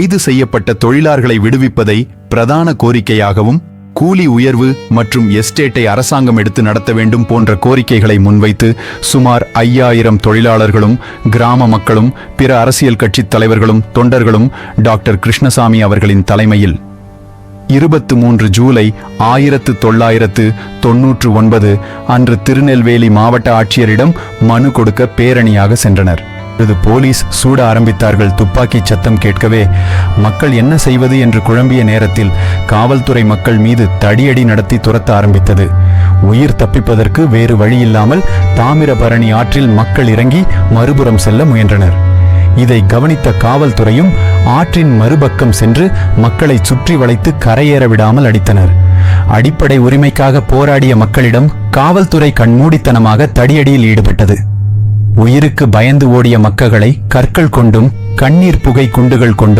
கைது செய்யப்பட்ட தொழிலாளர்களை விடுவிப்பதை பிரதான கோரிக்கையாகவும் கூலி உயர்வு மற்றும் எஸ்டேட்டை அரசாங்கம் எடுத்து நடத்த வேண்டும் போன்ற கோரிக்கைகளை முன்வைத்து சுமார் 5000 தொழிலாளர்களும் கிராம மக்களும் பிற அரசியல் கட்சி தலைவர்களும் தொண்டர்களும் டாக்டர் கிருஷ்ணசாமி அவர்களின் தலைமையில் 23 ஜூலை 1999 அன்று திருநெல்வேலி மாவட்ட ஆட்சியரிடம் மனு கொடுக்க பேரணியாக சென்றனர். போலீஸ் சூட ஆரம்பித்தார்கள். துப்பாக்கி சத்தம் கேட்கவே மக்கள் என்ன செய்வது என்று குழம்பிய நேரத்தில் காவல்துறை மக்கள் மீது தடியடி நடத்தி துரத்த ஆரம்பித்தது. உயிர் தப்பிப்பதற்கு வேறு வழியில்லாமல் தாமிரபரணி ஆற்றில் மக்கள் இறங்கி மறுபுறம் செல்ல முயன்றனர். இதை கவனித்த காவல்துறையும் ஆற்றின் மறுபக்கம் சென்று மக்களை சுற்றி வளைத்து கரையேற விடாமல் அடித்தனர். அடிப்படை உரிமைக்காக போராடிய மக்களிடம் காவல்துறை கண்மூடித்தனமாக தடியடியில் ஈடுபட்டது. உயிருக்கு பயந்து ஓடிய மக்களை கற்கள் கொண்டும் கண்ணீர் புகை குண்டுகள் கொண்டும்